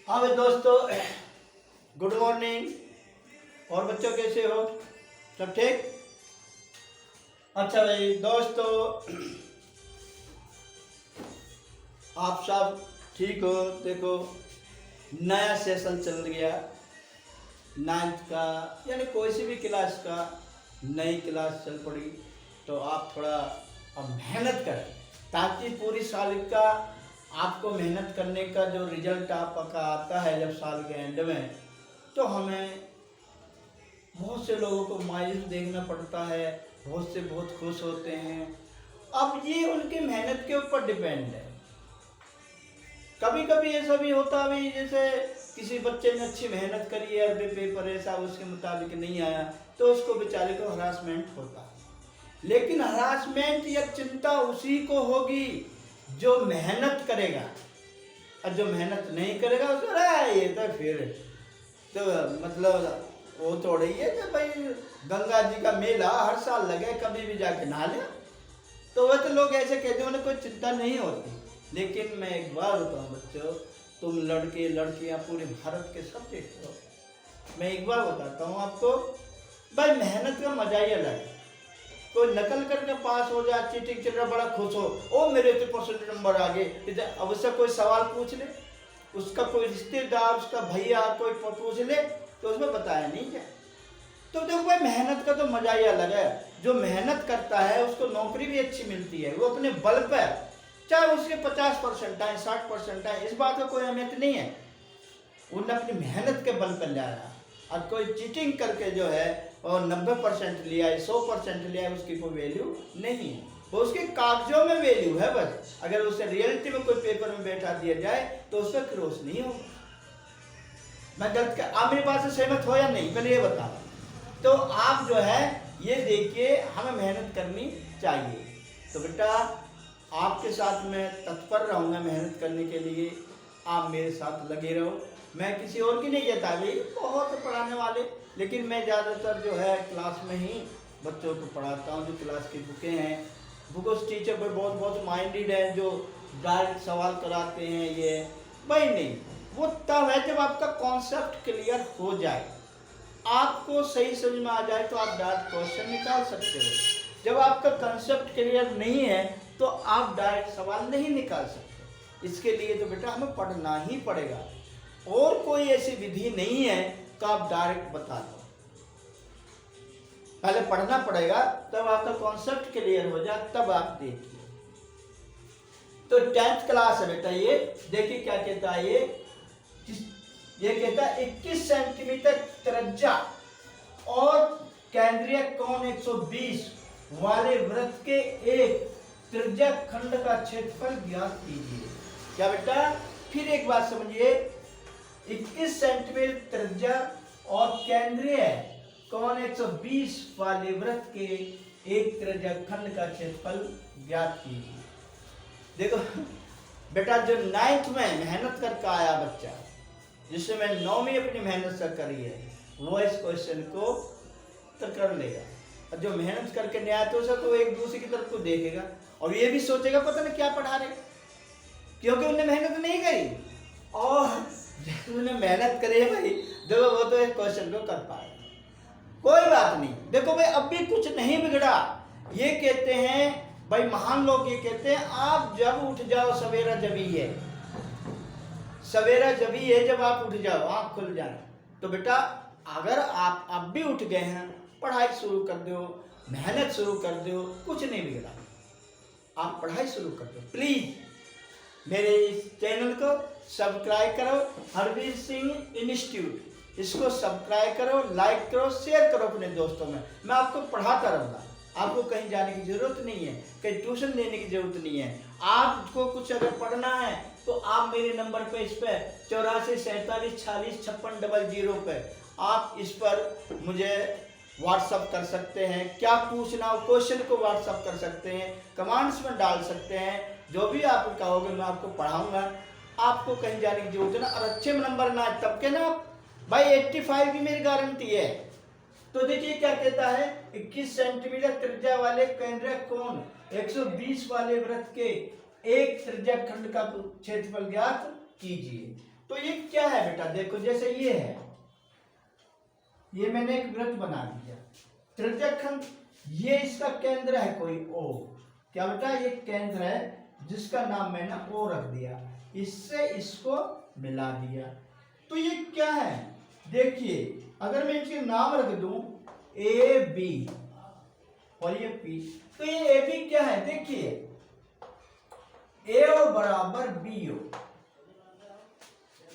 हाँ भाई दोस्तों, गुड मॉर्निंग। और बच्चों कैसे हो? सब ठीक? अच्छा भाई दोस्तों, आप सब ठीक हो? देखो, नया सेशन चल गया 9th का, यानी कोई सी भी क्लास का नई क्लास चल पड़ी। तो आप थोड़ा अब मेहनत करें ताकि पूरी साल का आपको मेहनत करने का जो रिजल्ट आपका आता है जब साल के एंड में, तो हमें बहुत से लोगों को मायूस देखना पड़ता है, बहुत से बहुत खुश होते हैं। अब ये उनकी मेहनत के ऊपर डिपेंड है। कभी कभी ऐसा भी होता है भाई, जैसे किसी बच्चे ने अच्छी मेहनत करी है, अभी पेपर ऐसा उसके मुताबिक नहीं आया, तो उसको बेचारे को हरासमेंट होता है। लेकिन हरासमेंट या चिंता उसी को होगी जो मेहनत करेगा, और जो मेहनत नहीं करेगा उसको ये तो फिर तो मतलब वो थोड़ी है कि भाई गंगा जी का मेला हर साल लगे, कभी भी जाके नहा ले। तो वह तो लोग ऐसे कहते हैं, उन्हें कोई चिंता नहीं होती। लेकिन मैं एक बार बताऊँ बच्चों, तुम लड़के लड़कियां पूरे भारत के सब देखते हो, मैं एक बार बताता हूँ आपको, भाई मेहनत का मजा ही अलग है। कोई नकल करके पास हो जाए, चीटिंग चल रहा, बड़ा खुश हो, ओ मेरे तो परसेंटेज नंबर आ गए। अब उससे कोई सवाल पूछ ले, उसका कोई रिश्तेदार, उसका भैया कोई पूछ ले, तो उसमें बताया नहीं क्या। तो देखो भाई, मेहनत का तो मजा ही अलग है। जो मेहनत करता है उसको नौकरी भी अच्छी मिलती है, वो अपने बल पर, चाहे उसके 50% आए 60% आए, इस बात का कोई अहमियत नहीं है। उन्हें अपनी मेहनत के बल पर लाया। और कोई चीटिंग करके जो है और 90% लिया है, 100% लिया है, उसकी कोई वैल्यू नहीं है। वो उसके कागजों में वैल्यू है बस। अगर उसे रियलिटी में कोई पेपर में बैठा दिया जाए तो उसका क्रॉस नहीं हो। मैं गलत कर, आप मेरी बात से सहमत हो या नहीं, पहले ये बताओ। तो आप जो है ये देखिए, हमें मेहनत करनी चाहिए। तो बेटा, आपके साथ मैं तत्पर रहूँगा मेहनत करने के लिए, आप मेरे साथ लगे रहो। मैं किसी और की नहीं कहता भाई, बहुत पढ़ाने वाले, लेकिन मैं ज़्यादातर जो है क्लास में ही बच्चों को पढ़ाता हूँ। जो क्लास की बुकें हैं, बुकों टीचर पर बहुत बहुत माइंडेड है, जो डायरेक्ट सवाल कराते हैं, ये भाई नहीं। वो तब है जब आपका कॉन्सेप्ट क्लियर हो जाए, आपको सही समझ में आ जाए, तो आप डायरेक्ट क्वेश्चन निकाल सकते हो। जब आपका कंसेप्ट क्लियर नहीं है तो आप डायरेक्ट सवाल नहीं निकाल सकते। इसके लिए तो बेटा हमें पढ़ना ही पड़ेगा, और कोई ऐसी विधि नहीं है कि आप डायरेक्ट बता दो। पहले पढ़ना पड़ेगा, तब आपका कॉन्सेप्ट क्लियर हो जाए, तब आप देखिए। तो 10th क्लास है बेटा, ये देखिए क्या कहता है। ये कहता है 21 सेंटीमीटर त्रिज्या और केंद्रीय कोण 120 वाले वृत्त के एक त्रिज्या खंड का क्षेत्रफल ज्ञात कीजिए। क्या बेटा, फिर एक बात समझिए, 21 सेंटीमीटर त्रिज्या और केंद्रीय कोण 120 वाले वृत्त के एक त्रिज्या खंड का क्षेत्रफल ज्ञात कीजिए। देखो बेटा, जो 9th में मेहनत करके आया बच्चा, जिससे मैं 9वीं अपनी मेहनत से करी है, वो इस क्वेश्चन को तो कर लेगा। और जो मेहनत करके नहीं आया तो एक दूसरे की तरफ को देखेगा और ये भी सोचेगा पता नहीं क्या पढ़ा रहे, क्योंकि उन्हें मेहनत नहीं करी। और उन्हें मेहनत करी है भाई, देखो वो तो इस क्वेश्चन को कर पाएगा। कोई बात नहीं, देखो भाई अब भी कुछ नहीं बिगड़ा। ये कहते हैं भाई, महान लोग ये कहते हैं, आप जब उठ जाओ सवेरा जभी है, सवेरा जभी है जब आप उठ जाओ, आँख खुल जाए। तो बेटा अगर आप अब भी उठ गए हैं, पढ़ाई शुरू कर दो, मेहनत शुरू कर दो, कुछ नहीं बिगड़ा। आप पढ़ाई शुरू कर दो। प्लीज मेरे इस चैनल को सब्सक्राइब करो, हरवीर सिंह इंस्टीट्यूट, इसको सब्सक्राइब करो, लाइक करो, शेयर करो अपने दोस्तों में। मैं आपको पढ़ाता रहूँगा, आपको कहीं जाने की जरूरत नहीं है, कहीं ट्यूशन लेने की जरूरत नहीं है। आपको कुछ अगर पढ़ना है तो आप मेरे नंबर पे, इस पे 84 47 46 56 00 पे आप इस पर मुझे व्हाट्सअप कर सकते हैं। क्या पूछना हो क्वेश्चन को व्हाट्सअप कर सकते हैं, कमांड्स में डाल सकते हैं। जो भी आप कहोगे मैं आपको पढ़ाऊंगा। आपको कहीं जाने की जरूरत है ना, और अच्छे नंबर ना आए तब के ना भाई 85 की मेरी गारंटी है। तो देखिए क्या कहता है, 21 सेंटीमीटर त्रिज्या वाले केंद्रीय कोण 120 वाले वृत्त के एक त्रिज्या खंड का क्षेत्रफल ज्ञात कीजिए। तो ये क्या है बेटा, देखो जैसे ये है, ये मैंने एक वृत्त बना दिया, त्रिज्यक खंड, ये इसका केंद्र है कोई ओ, क्या बेटा, ये केंद्र है जिसका नाम मैंने ओ रख दिया, इससे इसको मिला दिया। तो ये क्या है, देखिए अगर मैं इसके नाम रख दूं ए बी और ये पी, तो ये ए बी क्या है, देखिए ए ओ बराबर बी ओ,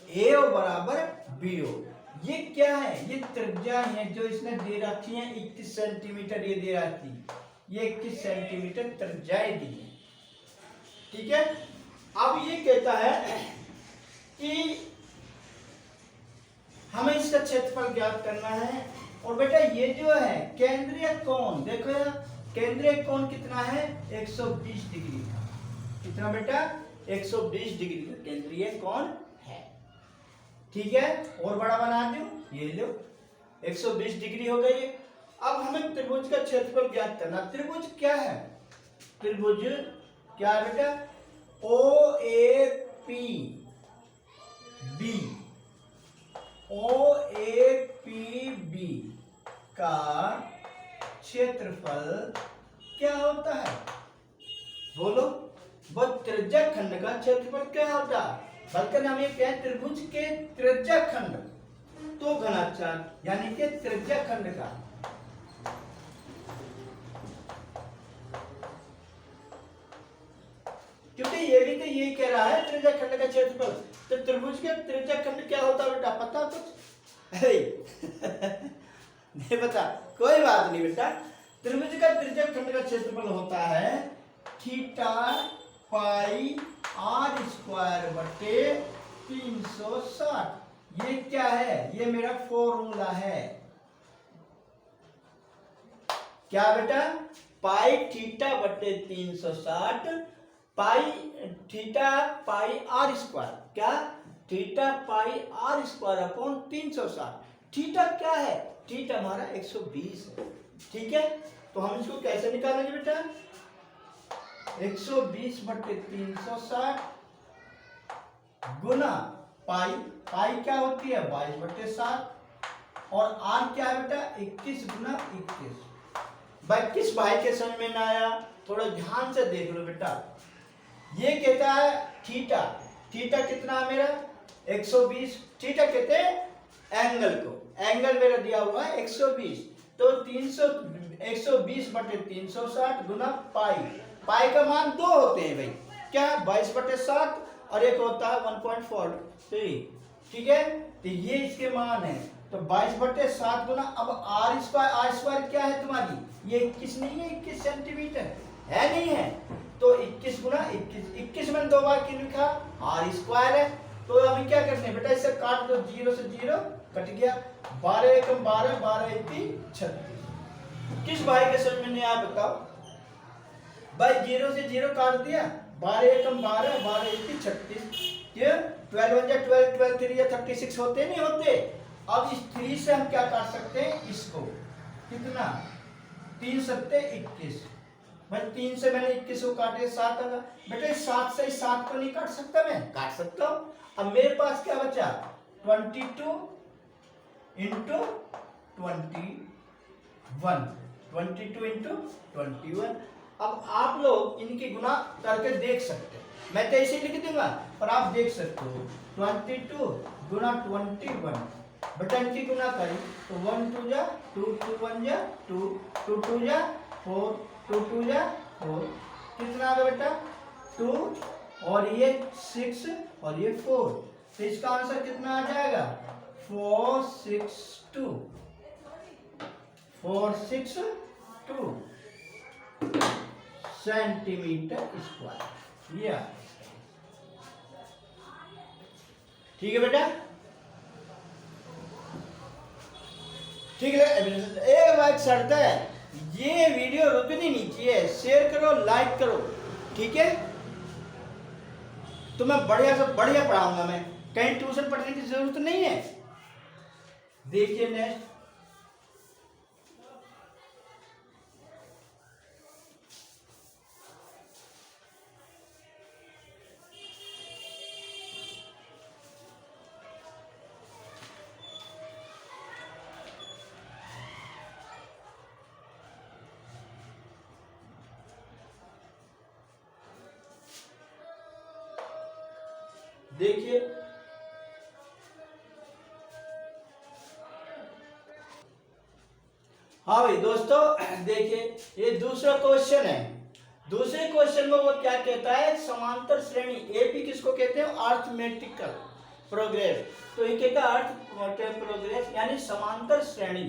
ए ओ बराबर बी ओ, ये क्या है, ये त्रिज्या है जो इसने दे रखी है 21 सेंटीमीटर, ये दे रखी, ये 21 सेंटीमीटर त्रिज्याएं दी है, ठीक है। अब ये कहता है कि हमें इसका क्षेत्रफल ज्ञात करना है, और बेटा ये जो है केंद्रीय कोण, देखो यार केंद्रीय कोण कितना है, 120 डिग्री का, कितना बेटा, 120 डिग्री का केंद्रीय कोण है, ठीक है। और बड़ा बना दूं, ये लो 120 डिग्री हो गई। अब हमें त्रिभुज का क्षेत्रफल ज्ञात करना, त्रिभुज क्या है, त्रिभुज क्या है बेटा, O A P B, O A P B का क्षेत्रफल क्या होता है, बोलो, वो त्रिज्यक खंड का क्षेत्रफल क्या होता है, बल्कि हम ये कहें त्रिभुज के त्रिज्यक खंड तो घनाचार, यानी कि त्रिज्यक खंड का, क्योंकि ये भी तो ये कह रहा है त्रिज्यक खंड का क्षेत्रफल, तो त्रिभुज के त्रिज्यक खंड क्या होता है बेटा, पता कुछ नहीं पता, कोई बात नहीं बेटा, त्रिभुज का त्रिज्यक खंड का क्षेत्रफल होता है थीटा पाई आर स्क्वायर बटे 360, ये क्या है, ये मेरा फॉर्मूला है, क्या बेटा, पाई थीटा बटे 360, pi theta pi r square, क्या, theta pi r square upon 360, theta क्या है, थीटा हमारा 120 है, ठीक है। तो हम इसको कैसे निकालेंगे बेटा, 120 बटे 360 गुना पाई, पाई क्या होती है 22 बटे 7, और आर क्या है बेटा 21 गुना 21। भाई किस भाई के समझ में ना आया, थोड़ा ध्यान से देख लो बेटा, ये कहता है थीटा, थीटा कितना है मेरा 120, थीटा कहते हैं एंगल को, एंगल मेरा दिया हुआ है 120, तो 120 बटे 360 गुना पाई, पाई का मान 2 होते हैं भाई, क्या 22 बटे 7 और एक होता है 1.43, ठीक है, तो ये इसके मान है, तो 22 बटे 7 गुना, अब आर स्क्वायर क्या है तुम्हारी, ये 21 नहीं है, 21 सेंटीमीटर है, नहीं है, तो 21 गुना 21, 21 मैंने 2 बार क्यों लिखा, आर स्क्वायर है, तो हमें क्या करना है बेटा, इसे काट दो, 0 से 0 कट गया, 12 एकम 12, 12 एकम 36, किस भाई के समझ में नहीं आया बताओ, भाई 0 से 0 काट दिया, 12 एकम 12, 12 एकम 36, क्यों 12 1 जा 12, 12 3 जा 36 होते नहीं होते, अब इस 3 से हम क्या काट सकते हैं, इसको कितना 3 सत्ते 21, भाई 3 से मैंने 21 को काटे 7 आना, बेटा 7 से 7 को नहीं काट सकता, मैं काट सकता हूं, अब मेरे पास क्या बचा 22 इंटू 21, 22 इंटू 21, अब आप लोग इनकी गुना करके देख सकते हैं, मैं तो ऐसे लिख दूंगा और आप देख सकते हो, 22 गुना 21, बेटा इनकी गुना करें तो 1 2 जा 2 2 1 जा 2 2 2 जा 4 2 2 जा 4, कितना आ गया बेटा 2 और ये 6 और ये 4, तो इसका आंसर कितना आ जाएगा 462 सेंटीमीटर स्क्वायर, ये ठीक है बेटा, ठीक है। एक बात शर्त है, ये वीडियो रुकनी नहीं चाहिए, शेयर करो लाइक करो, ठीक है, तो मैं बढ़िया से बढ़िया पढ़ाऊंगा, मैं कहीं ट्यूशन पढ़ने की जरूरत नहीं है। देखिए नेक्स्ट, देखिए हाँ भाई दोस्तों, देखिए ये दूसरा क्वेश्चन है। दूसरे क्वेश्चन में वो क्या कहता है, समांतर श्रेणी एपी किसको कहते हैं, अर्थमेटिकल प्रोग्रेस। तो ये कहता है अर्थमेटिकल प्रोग्रेस यानी समांतर श्रेणी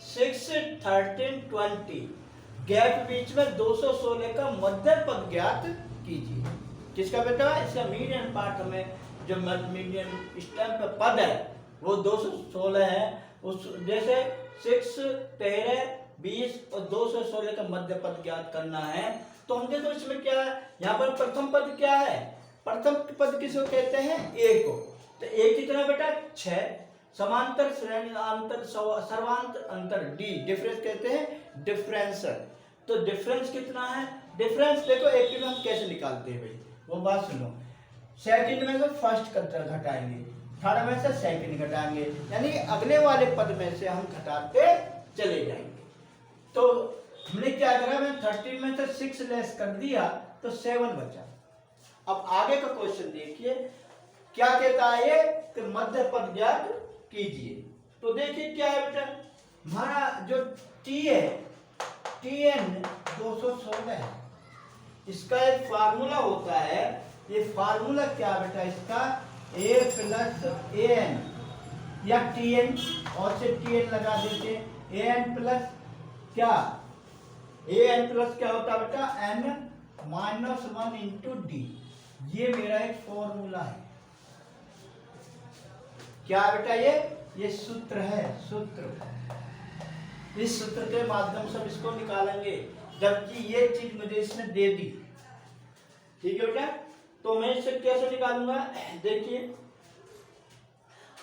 6, 13, 20 गैप बीच में 216 का मध्य पद ज्ञात कीजिए। किसका बेटा, इसका मीडियन पार्ट में जो मीडियन स्टेम पे पद है वो 216 है। उस जैसे 6, 13, 20 और 216 का मध्य पद ज्ञात करना है। तो हम देखो इसमें क्या है, यहाँ पर प्रथम पद क्या है, प्रथम पद किसको कहते हैं, ए को। तो ए कितना बेटा 6, समांतर श्रेणी अंतर सर्वांतर अंतर डी डिफरेंस कहते हैं डिफरेंस। तो डिफरेंस कितना है, डिफरेंस देखो एक में हम कैसे निकालते हैं भाई, वो बात सुनो। सेकंड में से फर्स्ट घटाएंगे, थर्ड में से सेकंड घटाएंगे, यानी अगले वाले पद में से हम घटाते चले जाएंगे। तो हमने क्या करा, मैं 13 में से 6 लेस कर दिया तो 7 बचा। अब आगे का क्वेश्चन देखिए क्या कहता है ये कि मध्य पद ज्ञात कीजिए। तो देखिए क्या है बेटा, हमारा जो टी है Tn 216 है, इसका एक फार्मूला होता है। ये फार्मूला क्या बेटा इसका, a प्लस an या Tn और से Tn लगा देते, an प्लस क्या, an प्लस क्या होता है बेटा, n माइनस 1 इंटू डी। ये मेरा एक फॉर्मूला है। क्या बेटा ये सूत्र है, सूत्र। इस सूत्र के माध्यम से हम इसको निकालेंगे, जबकि ये चीज मुझे इसने दे दी। ठीक है बेटा, तो मैं इसे कैसे निकालूंगा, देखिए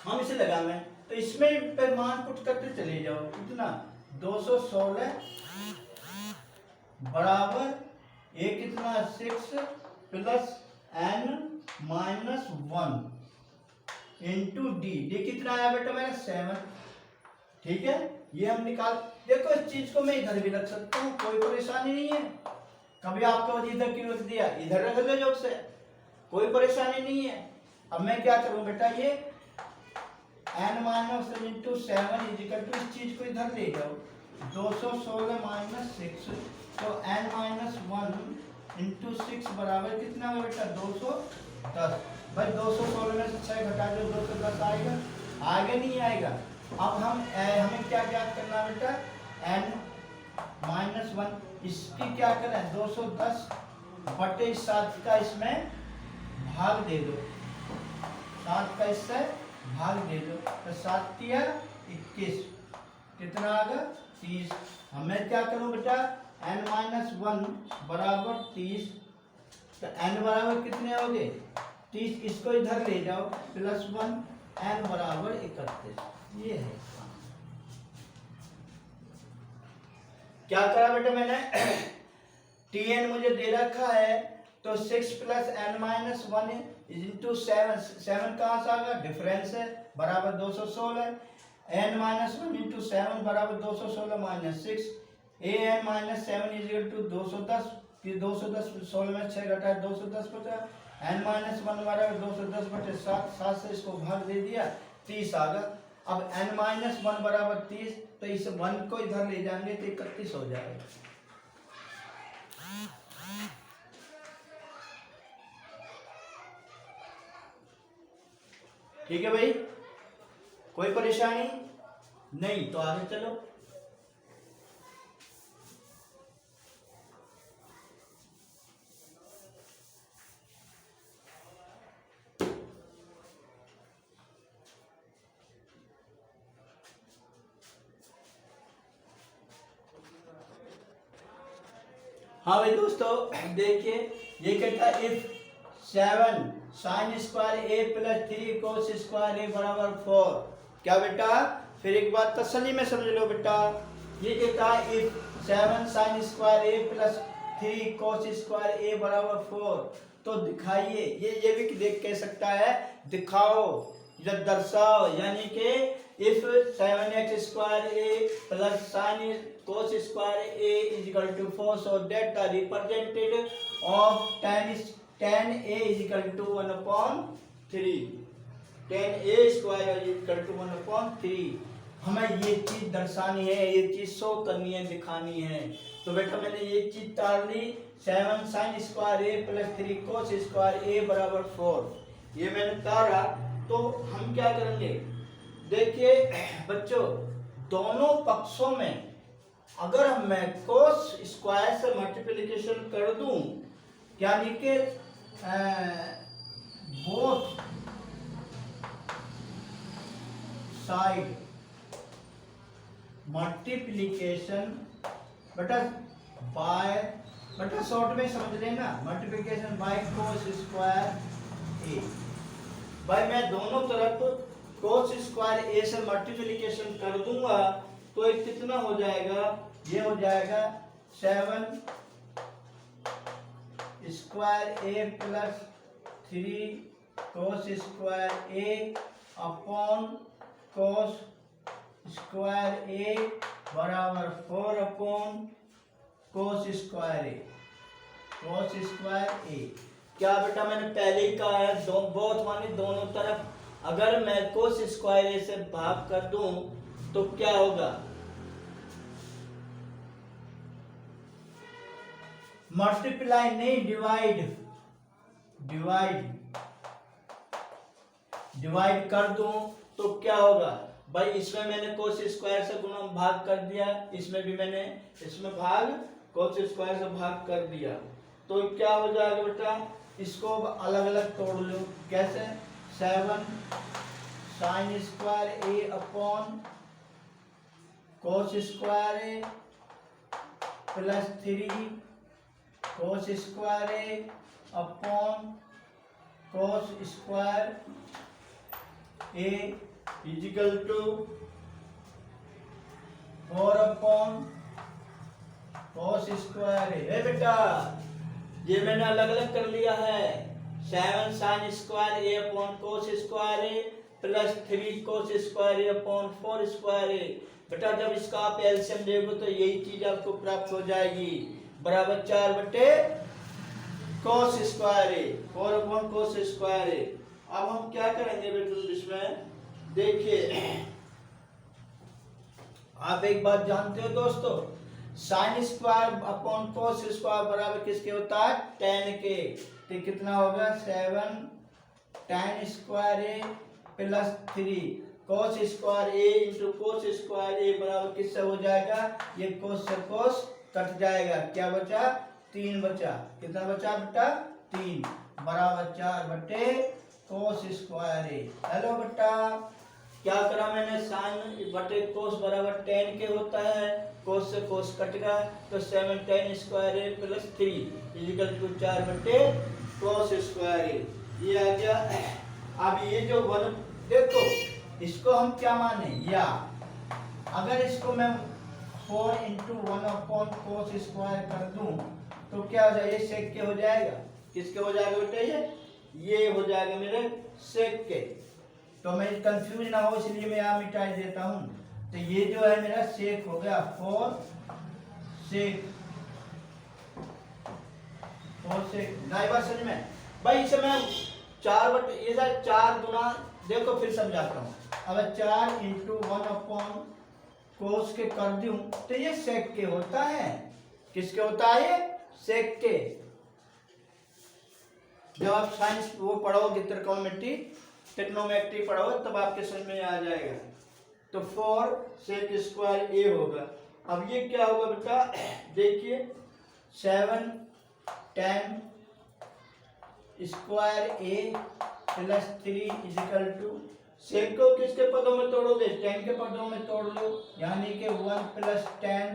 हम इसे लगाएंगे तो इसमें पे मान पुट करते चले जाओ। कितना 216 बराबर ये कितना 6 plus n minus 1 into D. D कितना आया बेटा मेरा 7। ठीक है, ये हम निकाल, देखो इस चीज को मैं इधर भी रख सकता हूँ, कोई परेशानी नहीं है। कभी आपको इधर क्यों रख दिया, इधर रख दो जोक से, कोई परेशानी नहीं है। अब मैं क्या करूं बेटा, ये n minus into 7 equal to, इस चीज को इधर ले जाओ, 216 माइनस 6, तो n माइनस 1 इंटू 6 बराबर कितना है बेटा 210। भाई 216 में से 6 घटा दो, 210 आएगा, आगे नहीं आएगा। अब हमें क्या ज्ञात करना है बेटा, n माइनस 1, इसकी क्या करें 210 बटे 7 का इसमें भाग दे दो, 7 का इससे भाग दे दो, तो 7 किया 21, कितना आ गया 30। हमें क्या करूं बेटा, n माइनस 1 बराबर 30, तो n बराबर कितने हो गए 30, इसको इधर ले जाओ प्लस 1, n बराबर 31। ये है क्या करा बेटा मैंने, Tn मुझे दे रखा है, तो 6 प्लस n माइनस 1 इंटू 7, 7 कहाँ से आ गया, डिफरेंस है, बराबर 216, n माइनस 1 इंटू 7 बराबर 216 minus 6, an minus 7 is equal to 210, फिर 210 16 में 6 घटाया 210 बचा, n माइनस 1 बराबर 210 बटे 7, 7 से इसको भाग दे दिया 30 आ गया। अब n माइनस 1 बराबर 30, तो इस 1 को इधर ले जाएंगे तो 31 हो जाएगा। ठीक है भाई, कोई परेशानी नहीं, तो आगे चलो। हाँ भाई दोस्तों, देखिए ये कहता है if 7 sine square A plus 3 cos square A बराबर 4। क्या बेटा, फिर एक बात तसल्ली में समझ लो बेटा, ये कहता है if 7 sine square A plus 3 cos square A बराबर 4, तो दिखाइए, ये भी देख कह सकता है दिखाओ या दर्शाओ, यानी कि if 7x square A plus sign cos square a is equal to 4, so that the representative of tan a is equal to 1/3 3 10a² equal to 1/3। हमें ये चीज दर्शानी है, ये चीज शो करनी है, दिखानी है। तो बेटा मैंने ये चीज तार ली, 7 sin square a plus 3 cos square a बराबर 4। ये मैंने तारा। तो हम क्या करेंगे, देखिए बच्चों, दोनों पक्षों में अगर मैं cos स्क्वायर से मल्टीप्लिकेशन कर दूं, यानी कि बोथ साइड मल्टीप्लिकेशन बटा बाय, बटा शॉर्ट में समझ लेना, multiplication bye cos square a। भाई मैं दोनों तरफ cos स्क्वायर a से मल्टीप्लिकेशन कर दूंगा तो एक कितना हो जाएगा, ये हो जाएगा 7 square a plus 3 cos square a upon cos square a बराबर 4 upon cos square a, cos square a। क्या बेटा मैंने पहले ही कहा है, बोथ माने दोनों तरफ अगर मैं cos स्क्वायर a से भाग कर दूं तो क्या होगा, मल्टीप्लाई नहीं, डिवाइड कर दूं तो क्या होगा भाई, इसमें मैंने cos स्क्वायर से गुणा भाग कर दिया, इसमें भी मैंने इसमें भाग cos स्क्वायर से भाग कर दिया। तो क्या हो जाएगा बेटा, इसको अलग अलग तोड़ लो। कैसे, 7 sin square a upon cos square a plus 3 cos square a upon cos square a equal to 4 upon cos square a। है बेटा, ये मैंने अलग अलग कर लिया है, 7 sin square a upon cos square a plus 3 cos square a upon 4 square a। बेटा जब इसका आप एलसीएम लेंगे तो यही चीज आपको प्राप्त हो जाएगी, बराबर 4 बटे cos square a, 4 upon cos square a। अब हम क्या करेंगे बेटा इसमें, देखिए आप एक बात जानते हो दोस्तों, sine square upon cos square बराबर किसके होता है, tan के। तो कितना होगा, 7 tan square a plus 3 cos square a into cos square a बराबर किससे हो जाएगा, ये cos से cos कट जाएगा, क्या बचा, 3 बचा। कितना बचा बेटा, 3 बराबर 4 बटे cos स्क्वायर a। हेलो बेटा, क्या करा मैंने, साइन बटे cos बराबर tan के होता है, cos से cos कट गया, तो 7 tan square a plus 3 equal to 4 बटे cos स्क्वायर a। ये आ गया। अब ये जो वन, देखो इसको हम क्या माने, या अगर इसको मैं 4 इंटू 1 अपॉन cos स्क्वायर कर दूं तो क्या हो जाएगा, ये सेक के हो जाएगा, किसके हो जाएगा बेटा, ये हो जाएगा मेरे सेक के। तो मैं कंफ्यूज ना हो इसलिए मैं यहाँ मिटा देता हूँ। तो ये जो है मेरा सेक हो गया, 4 सेक नई बात समझ में भाई। इसे मैं 4 बटे ये 4 गुना, देखो फिर समझाता हूँ। अगर 4 इंटू 1 अपॉन कोस के कर दूं तो ये सेक के होता है, किसके होता है, ये सेक के। जब आप साइंस वो पढ़ोगे, ट्रिग्नोमेट्री पढ़ोगे तब आपके समझ में आ जाएगा। तो 4 सेक स्क्वायर a होगा। अब ये क्या होगा बेटा, देखिए 7 tan square a plus 3 equal to, sec को किसके पदों में तोड़ोगे, tan के पदों में तोड़ लो, यानी कि 1 plus tan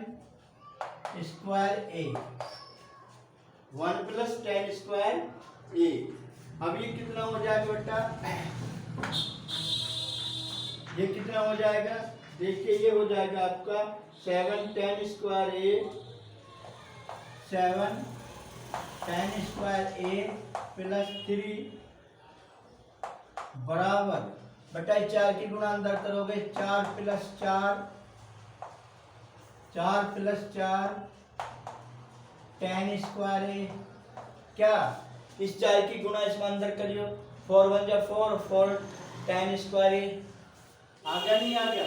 square a, 1 plus tan square a। अब ये कितना हो जाएगा बेटा, ये कितना हो जाएगा, देखिए ये हो जाएगा आपका 7 tan square a, 7 tan square a plus 3 बराबर बटा 4 की गुणा अंदर करोगे, 4 प्लस 4 tan स्क्वायर a, क्या इस 4 की गुणा इसमें अंदर करियो, 4 1 जा 4, 4 tan स्क्वायर ए आ गया, नहीं आ गया?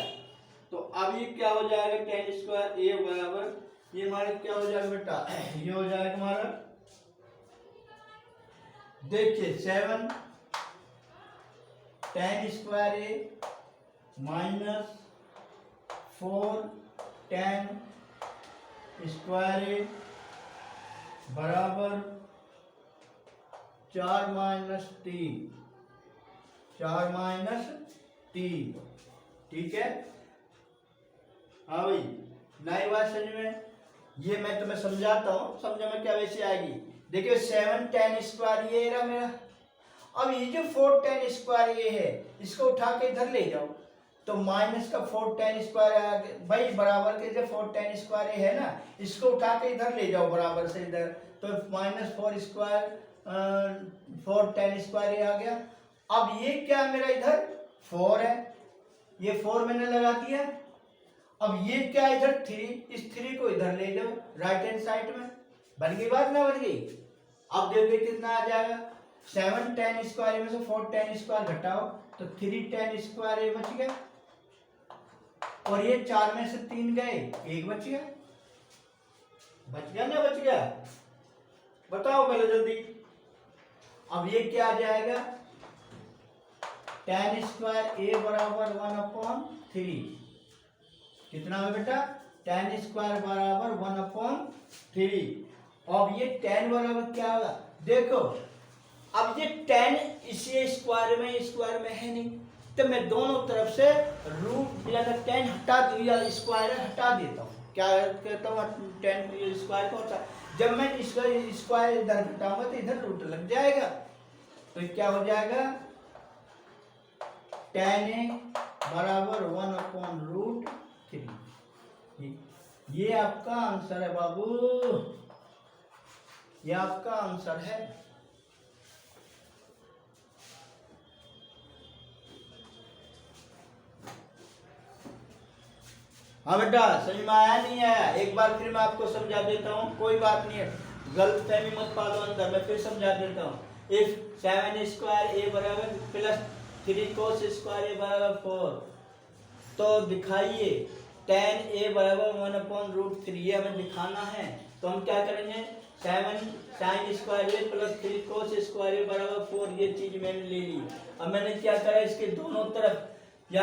तो अब ये क्या हो जाएगा, tan स्क्वायर ए बराबर ये हमारा क्या हो जाएगा बेटा, ये हो जाएगा हमारा, देखिए 7 tan square A minus 4 tan square A बराबर 4 माइनस 3, 4 माइनस 3, ठीक है? हाँ भाई, नई बात समझ में, ये मैं तुम्हें समझाता हूँ, समझ में क्या वैसे आएगी। देखिए 7 tan स्क्वायर ये रहा मेरा, अब ये जो 4 tan स्क्वायर ये है इसको उठा के इधर ले जाओ, तो माइनस का 4 tan स्क्वायर भाई बराबर के जो 4 tan स्क्वायर ये है ना, इसको उठा के इधर ले जाओ बराबर से इधर, तो माइनस 4 स्क्वायर 4 tan स्क्वायर ये आ गया। अब ये क्या मेरा इधर 4 है, ये 4 मैंने लगा दिया। अब ये क्या इधर 3, इस 3 को इधर ले जाओ राइट हैंड साइड में, बन गई बात ना बन गई? अब देखिए कितना आ जाएगा, 7 tan स्क्वायर में से 4 tan स्क्वायर घटाओ तो 3 tan स्क्वायर ये बच गया, और ये 4 में से 3 गए, 1 बच गया, बच गया ना बच गया? बताओ पहले जल्दी। अब ये क्या आ जाएगा, tan स्क्वायर ए बराबर 1/3, कितना है बेटा, tan स्क्वायर बराबर 1/3। अब ये tan बराबर क्या होगा, देखो अब ये tan इसी स्क्वायर में है नहीं, तो मैं दोनों तरफ से रूट या tan हटा दिया, स्क्वायर हटा देता हूँ, क्या कहता हूँ, tan स्क्वायर को होता है, जब मैं इसका स्क्वायर इधर घटाऊंगा तो इधर रूट लग जाएगा, तो क्या हो जाएगा, tan ए बराबर 1/√3। ये आपका आंसर है बाबू, ये आपका आंसर है। हाँ बेटा, समझ में आया नहीं आया? एक बार फिर मैं आपको समझा देता हूँ, कोई बात नहीं है, गलतफहमी मत पालो अंदर, मैं फिर समझा देता हूँ। इफ 7 स्क्वायर ए बराबर प्लस 3 cos स्क्वायर ए बराबर 4, तो दिखाइए tan ए बराबर 1/√3, ये हमें दिखाना है, तो हम क्या करेंगे, 7 sin square A plus 3 cos square A बराबर 4, ये चीज मैंने ले ली। अब मैंने क्या करा, इसके दोनों तरफ या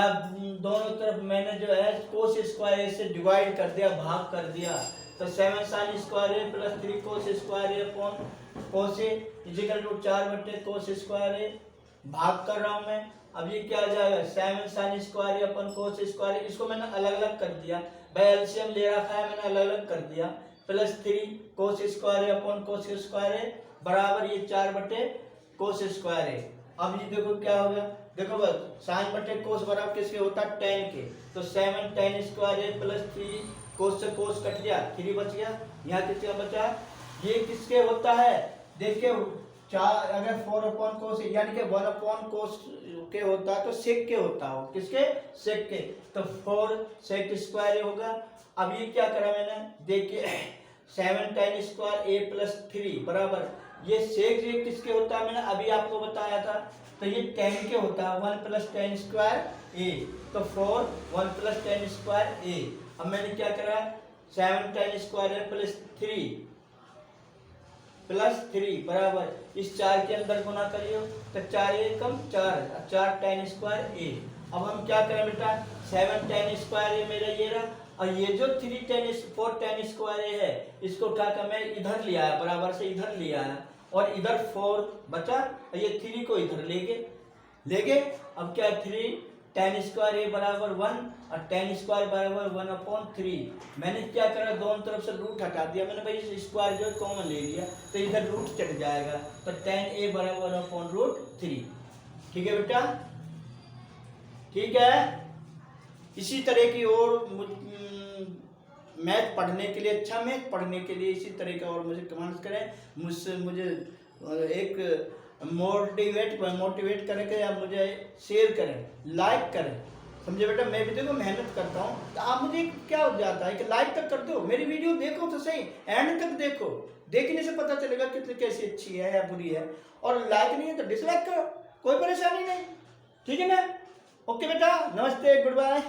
दोनों तरफ मैंने जो है कोस स्क्वायर ए से डिवाइड कर दिया, भाग कर दिया, तो 7 sin square A plus 3 cos square A upon cos A equal to 4/cos square A, भाग कर रहा हूं मैं। अब ये क्या आ जाएगा, 7 sin square A upon cos square ए, इसको मैंने अलग अलग कर दिया, भाई एलसीएम ले रखा है मैंने, अलग अलग कर दिया, plus 3 cos square A upon cos square A बराबर ये 4/cos स्क्वायर ए। अब ये देखो क्या हो गया, देखो बस साइन बटे कोस बराबर किसके होता है, tan के, तो 7 tan स्क्वायर ए प्लस 3 कोस से कोस कट गया, 3 बच गया, यहाँ किसका बचा, ये किसके होता है, देखिए 4 अगर 4/cos यानी कि 1/cos के होता है तो sec के होता हो, किसके, sec के, तो 4 sec स्क्वायर ए होगा। अब ये क्या करा मैंने, देखिए 7 tan स्क्वायर ए प्लस 3 बराबर ये sec ये किसके होता है, मैंने अभी आपको बताया था, तो ये tan के होता है 1 + tan स्क्वायर ए, तो 4 1 + tan स्क्वायर ए। अब मैंने क्या करा, 7 tan स्क्वायर ए प्लस 3 बराबर इस 4 के अंदर गुना करियो, तो 4 एकम 4 tan स्क्वायर ए। अब हम क्या करें बेटा, 7 tan स्क्वायर ए मेरा ये रहा, और ये जो 4 tan स्क्वायर ए है इसको उठाकर मैं इधर ले आया, बराबर से इधर ले आया, और इधर 4 बचा, और ये 3 को इधर ले गए। अब क्या 3 tan स्क्वायर ए बराबर 1 और tan स्क्वायर बराबर 1/3। मैंने क्या करा, दोनों तरफ से रूट हटा दिया, मैंने भाई इस स्क्वायर जो कॉमन ले लिया, तो इधर रूट चढ़ जाएगा, तो tan ए बराबर 1/3। ठीक है बेटा, ठीक है। इसी तरह की और मैथ पढ़ने के लिए, अच्छा मैथ पढ़ने के लिए इसी तरह का और मुझे कमेंट्स करें, मुझे एक मोटिवेट करें, या मुझे शेयर करें, लाइक करें, समझे बेटा। मैं भी देखो मेहनत करता हूँ, तो आप मुझे क्या हो जाता है कि लाइक तक कर दो, मेरी वीडियो देखो तो सही, एंड तक देखो, देखने से पता चलेगा कितनी कैसी अच्छी है या बुरी है, और लाइक नहीं है तो डिसलाइक करो, कोई परेशानी नहीं, ठीक है ना। ओके बेटा, नमस्ते, गुड बाय।